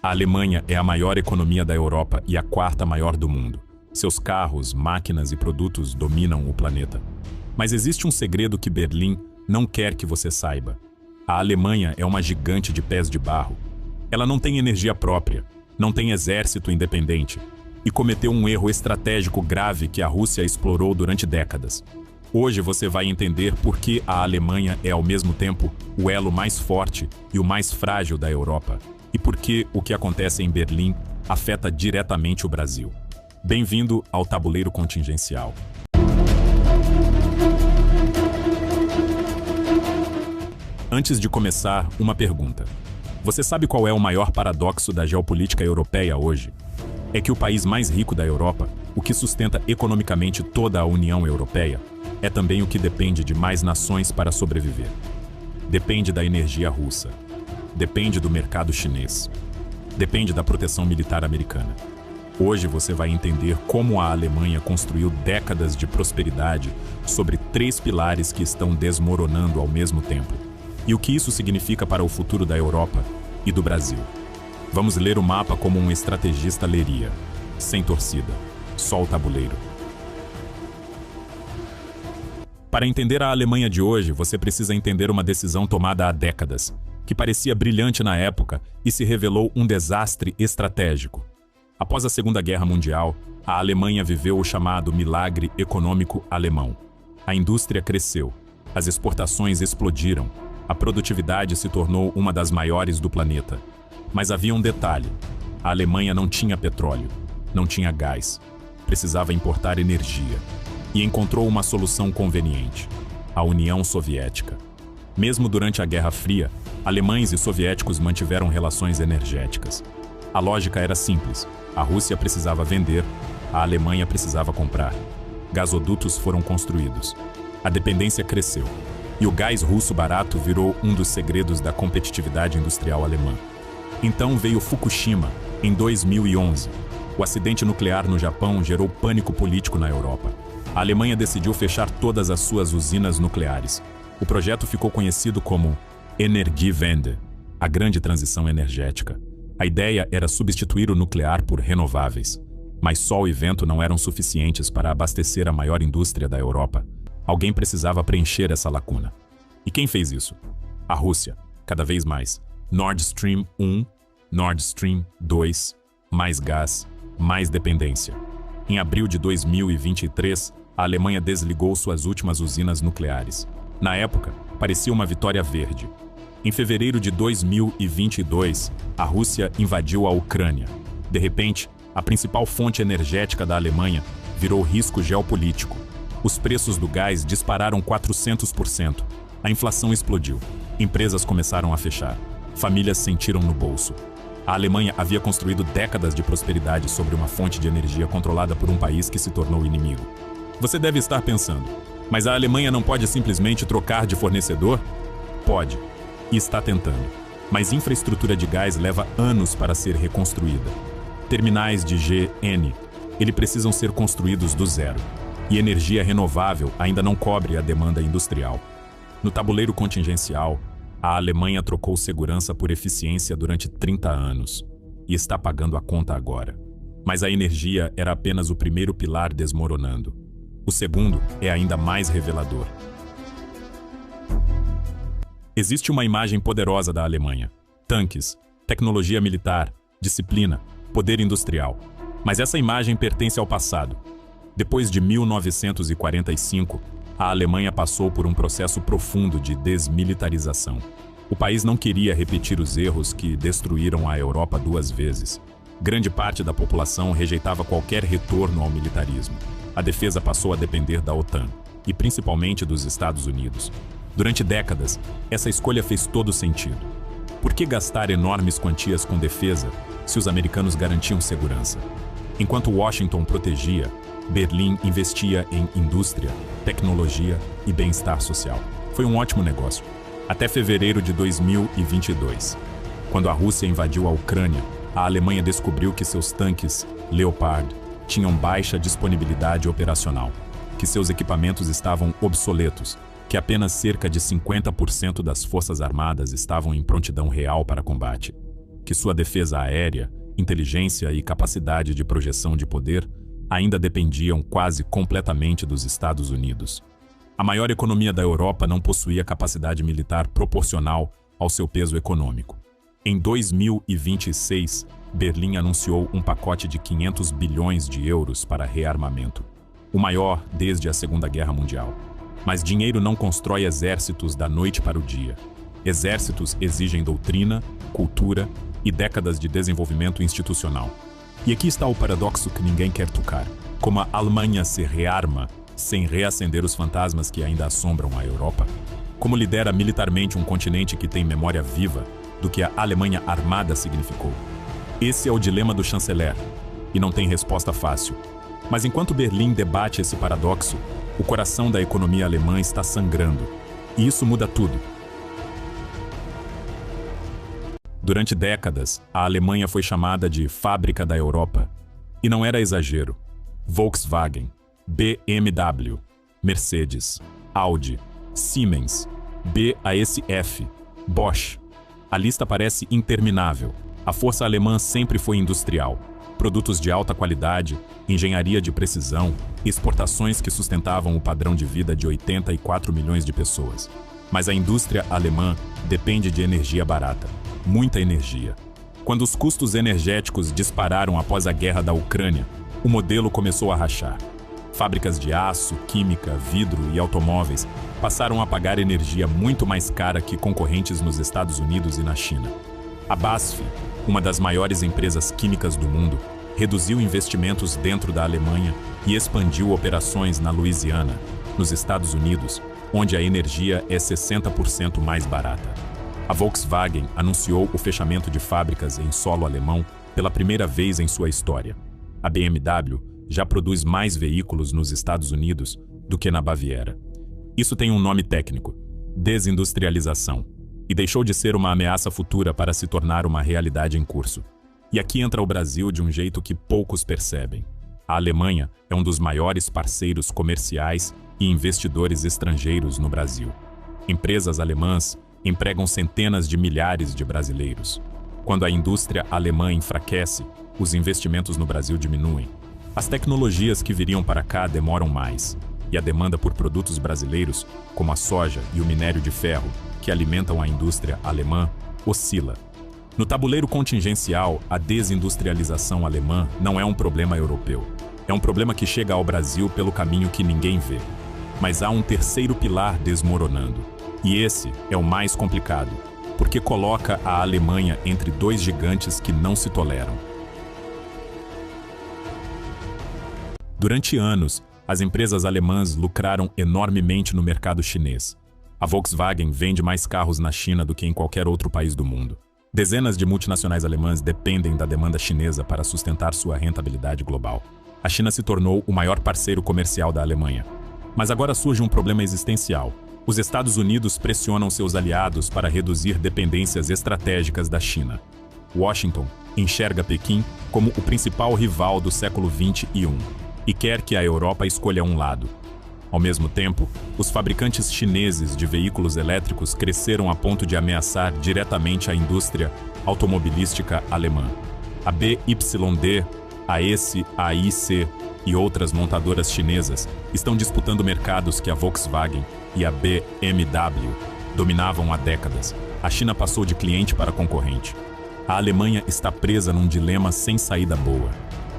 A Alemanha é a maior economia da Europa e a quarta maior do mundo. Seus carros, máquinas e produtos dominam o planeta. Mas existe um segredo que Berlim não quer que você saiba. A Alemanha é uma gigante de pés de barro. Ela não tem energia própria, não tem exército independente e cometeu um erro estratégico grave que a Rússia explorou durante décadas. Hoje você vai entender por que a Alemanha é ao mesmo tempo o elo mais forte e o mais frágil da Europa e por que o que acontece em Berlim afeta diretamente o Brasil. Bem-vindo ao Tabuleiro Contingencial. Antes de começar, uma pergunta. Você sabe qual é o maior paradoxo da geopolítica europeia hoje? É que o país mais rico da Europa, o que sustenta economicamente toda a União Europeia, é também o que depende de mais nações para sobreviver. Depende da energia russa. Depende do mercado chinês. Depende da proteção militar americana. Hoje você vai entender como a Alemanha construiu décadas de prosperidade sobre 3 pilares que estão desmoronando ao mesmo tempo. E o que isso significa para o futuro da Europa e do Brasil. Vamos ler o mapa como um estrategista leria, sem torcida, só o tabuleiro. Para entender a Alemanha de hoje, você precisa entender uma decisão tomada há décadas, que parecia brilhante na época e se revelou um desastre estratégico. Após a Segunda Guerra Mundial, a Alemanha viveu o chamado milagre econômico alemão. A indústria cresceu, as exportações explodiram, a produtividade se tornou uma das maiores do planeta. Mas havia um detalhe: a Alemanha não tinha petróleo, não tinha gás, precisava importar energia. E encontrou uma solução conveniente: a União Soviética. Mesmo durante a Guerra Fria, alemães e soviéticos mantiveram relações energéticas. A lógica era simples: a Rússia precisava vender, a Alemanha precisava comprar. Gasodutos foram construídos. A dependência cresceu. E o gás russo barato virou um dos segredos da competitividade industrial alemã. Então veio Fukushima, em 2011. O acidente nuclear no Japão gerou pânico político na Europa. A Alemanha decidiu fechar todas as suas usinas nucleares. O projeto ficou conhecido como Energiewende, a grande transição energética. A ideia era substituir o nuclear por renováveis. Mas sol e vento não eram suficientes para abastecer a maior indústria da Europa. Alguém precisava preencher essa lacuna. E quem fez isso? A Rússia, cada vez mais. Nord Stream 1, Nord Stream 2, mais gás, mais dependência. Em abril de 2023, a Alemanha desligou suas últimas usinas nucleares. Na época, parecia uma vitória verde. Em fevereiro de 2022, a Rússia invadiu a Ucrânia. De repente, a principal fonte energética da Alemanha virou risco geopolítico. Os preços do gás dispararam 400%. A inflação explodiu. Empresas começaram a fechar. Famílias sentiram no bolso. A Alemanha havia construído décadas de prosperidade sobre uma fonte de energia controlada por um país que se tornou inimigo. Você deve estar pensando, mas a Alemanha não pode simplesmente trocar de fornecedor? Pode, e está tentando. Mas infraestrutura de gás leva anos para ser reconstruída. Terminais de GN, precisam ser construídos do zero. E energia renovável ainda não cobre a demanda industrial. No tabuleiro contingencial, a Alemanha trocou segurança por eficiência durante 30 anos e está pagando a conta agora. Mas a energia era apenas o primeiro pilar desmoronando. O segundo é ainda mais revelador. Existe uma imagem poderosa da Alemanha: tanques, tecnologia militar, disciplina, poder industrial. Mas essa imagem pertence ao passado. Depois de 1945, a Alemanha passou por um processo profundo de desmilitarização. O país não queria repetir os erros que destruíram a Europa 2 vezes. Grande parte da população rejeitava qualquer retorno ao militarismo. A defesa passou a depender da OTAN, e principalmente dos Estados Unidos. Durante décadas, essa escolha fez todo sentido. Por que gastar enormes quantias com defesa se os americanos garantiam segurança? Enquanto Washington protegia, Berlim investia em indústria, tecnologia e bem-estar social. Foi um ótimo negócio. Até fevereiro de 2022. Quando a Rússia invadiu a Ucrânia, a Alemanha descobriu que seus tanques Leopard tinham baixa disponibilidade operacional, que seus equipamentos estavam obsoletos, que apenas cerca de 50% das forças armadas estavam em prontidão real para combate, que sua defesa aérea, inteligência e capacidade de projeção de poder ainda dependiam quase completamente dos Estados Unidos. A maior economia da Europa não possuía capacidade militar proporcional ao seu peso econômico. Em 2026, Berlim anunciou um pacote de 500 bilhões de euros para rearmamento, o maior desde a Segunda Guerra Mundial. Mas dinheiro não constrói exércitos da noite para o dia. Exércitos exigem doutrina, cultura e décadas de desenvolvimento institucional. E aqui está o paradoxo que ninguém quer tocar. Como a Alemanha se rearma sem reacender os fantasmas que ainda assombram a Europa? Como lidera militarmente um continente que tem memória viva do que a Alemanha armada significou? Esse é o dilema do chanceler, e não tem resposta fácil. Mas enquanto Berlim debate esse paradoxo, o coração da economia alemã está sangrando. E isso muda tudo. Durante décadas, a Alemanha foi chamada de fábrica da Europa. E não era exagero. Volkswagen, BMW, Mercedes, Audi, Siemens, BASF, Bosch. A lista parece interminável. A força alemã sempre foi industrial. Produtos de alta qualidade, engenharia de precisão, exportações que sustentavam o padrão de vida de 84 milhões de pessoas. Mas a indústria alemã depende de energia barata. Muita energia. Quando os custos energéticos dispararam após a guerra da Ucrânia, o modelo começou a rachar. Fábricas de aço, química, vidro e automóveis passaram a pagar energia muito mais cara que concorrentes nos Estados Unidos e na China. A BASF, uma das maiores empresas químicas do mundo, reduziu investimentos dentro da Alemanha e expandiu operações na Louisiana, nos Estados Unidos, onde a energia é 60% mais barata. A Volkswagen anunciou o fechamento de fábricas em solo alemão pela primeira vez em sua história. A BMW já produz mais veículos nos Estados Unidos do que na Baviera. Isso tem um nome técnico: desindustrialização, e deixou de ser uma ameaça futura para se tornar uma realidade em curso. E aqui entra o Brasil de um jeito que poucos percebem. A Alemanha é um dos maiores parceiros comerciais e investidores estrangeiros no Brasil. Empresas alemãs empregam centenas de milhares de brasileiros. Quando a indústria alemã enfraquece, os investimentos no Brasil diminuem. As tecnologias que viriam para cá demoram mais, e a demanda por produtos brasileiros, como a soja e o minério de ferro, que alimentam a indústria alemã, oscila. No tabuleiro contingencial, a desindustrialização alemã não é um problema europeu. É um problema que chega ao Brasil pelo caminho que ninguém vê. Mas há um terceiro pilar desmoronando. E esse é o mais complicado, porque coloca a Alemanha entre dois gigantes que não se toleram. Durante anos, as empresas alemãs lucraram enormemente no mercado chinês. A Volkswagen vende mais carros na China do que em qualquer outro país do mundo. Dezenas de multinacionais alemãs dependem da demanda chinesa para sustentar sua rentabilidade global. A China se tornou o maior parceiro comercial da Alemanha. Mas agora surge um problema existencial. Os Estados Unidos pressionam seus aliados para reduzir dependências estratégicas da China. Washington enxerga Pequim como o principal rival do século XXI e quer que a Europa escolha um lado. Ao mesmo tempo, os fabricantes chineses de veículos elétricos cresceram a ponto de ameaçar diretamente a indústria automobilística alemã. A BYD, a AIC e outras montadoras chinesas estão disputando mercados que a Volkswagen e a BMW dominavam há décadas. A China passou de cliente para concorrente. A Alemanha está presa num dilema sem saída boa.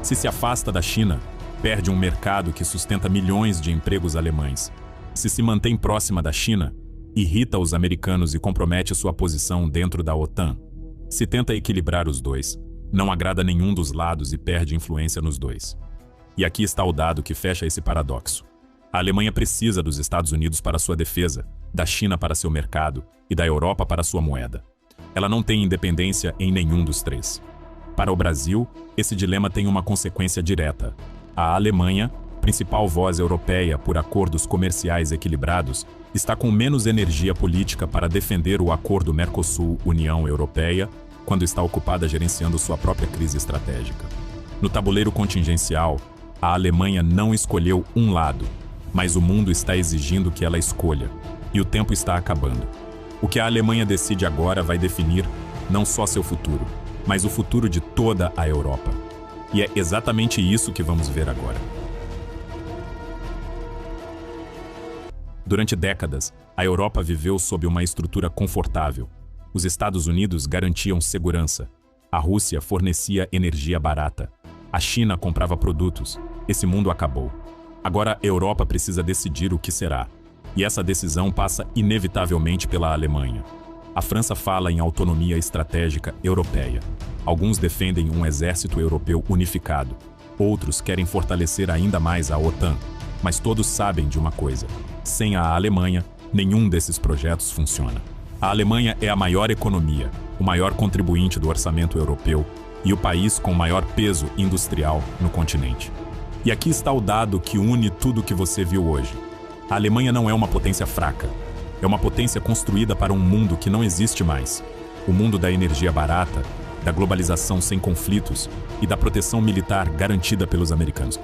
Se afasta da China, perde um mercado que sustenta milhões de empregos alemães. Se mantém próxima da China, irrita os americanos e compromete sua posição dentro da OTAN. Se tenta equilibrar os dois, não agrada nenhum dos lados e perde influência nos dois. E aqui está o dado que fecha esse paradoxo. A Alemanha precisa dos Estados Unidos para sua defesa, da China para seu mercado e da Europa para sua moeda. Ela não tem independência em nenhum dos três. Para o Brasil, esse dilema tem uma consequência direta. A Alemanha, principal voz europeia por acordos comerciais equilibrados, está com menos energia política para defender o acordo Mercosul-União Europeia quando está ocupada gerenciando sua própria crise estratégica. No tabuleiro contingencial, a Alemanha não escolheu um lado, mas o mundo está exigindo que ela escolha, e o tempo está acabando. O que a Alemanha decide agora vai definir não só seu futuro, mas o futuro de toda a Europa. E é exatamente isso que vamos ver agora. Durante décadas, a Europa viveu sob uma estrutura confortável. Os Estados Unidos garantiam segurança. A Rússia fornecia energia barata. A China comprava produtos. Esse mundo acabou. Agora a Europa precisa decidir o que será. E essa decisão passa inevitavelmente pela Alemanha. A França fala em autonomia estratégica europeia. Alguns defendem um exército europeu unificado. Outros querem fortalecer ainda mais a OTAN. Mas todos sabem de uma coisa: sem a Alemanha, nenhum desses projetos funciona. A Alemanha é a maior economia, o maior contribuinte do orçamento europeu e o país com maior peso industrial no continente. E aqui está o dado que une tudo o que você viu hoje. A Alemanha não é uma potência fraca. É uma potência construída para um mundo que não existe mais. O mundo da energia barata, da globalização sem conflitos e da proteção militar garantida pelos americanos.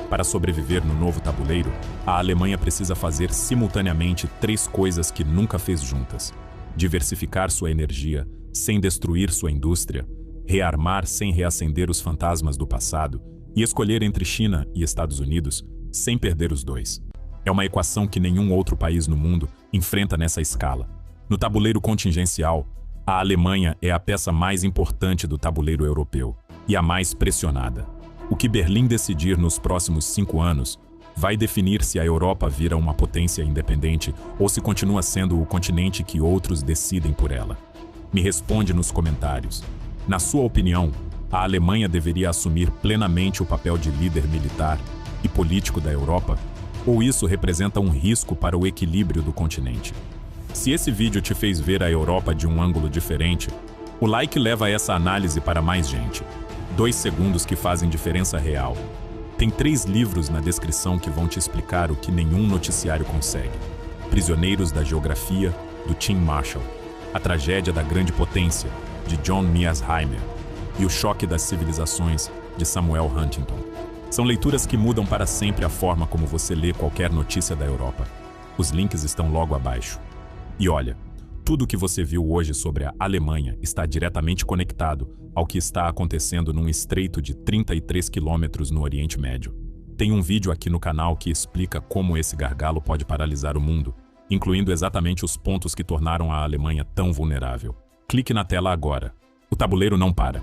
Para sobreviver no novo tabuleiro, a Alemanha precisa fazer simultaneamente 3 coisas que nunca fez juntas: diversificar sua energia sem destruir sua indústria, rearmar sem reacender os fantasmas do passado e escolher entre China e Estados Unidos sem perder os dois. É uma equação que nenhum outro país no mundo enfrenta nessa escala. No tabuleiro contingencial, a Alemanha é a peça mais importante do tabuleiro europeu e a mais pressionada. O que Berlim decidir nos próximos 5 anos vai definir se a Europa vira uma potência independente ou se continua sendo o continente que outros decidem por ela. Me responde nos comentários. Na sua opinião, a Alemanha deveria assumir plenamente o papel de líder militar e político da Europa? Ou isso representa um risco para o equilíbrio do continente? Se esse vídeo te fez ver a Europa de um ângulo diferente, o like leva essa análise para mais gente. 2 segundos que fazem diferença real. Tem 3 livros na descrição que vão te explicar o que nenhum noticiário consegue. Prisioneiros da Geografia, do Tim Marshall. A Tragédia da Grande Potência, de John Mearsheimer. E O Choque das Civilizações, de Samuel Huntington. São leituras que mudam para sempre a forma como você lê qualquer notícia da Europa. Os links estão logo abaixo. E olha, tudo o que você viu hoje sobre a Alemanha está diretamente conectado ao que está acontecendo num estreito de 33 quilômetros no Oriente Médio. Tem um vídeo aqui no canal que explica como esse gargalo pode paralisar o mundo, incluindo exatamente os pontos que tornaram a Alemanha tão vulnerável. Clique na tela agora. O tabuleiro não para.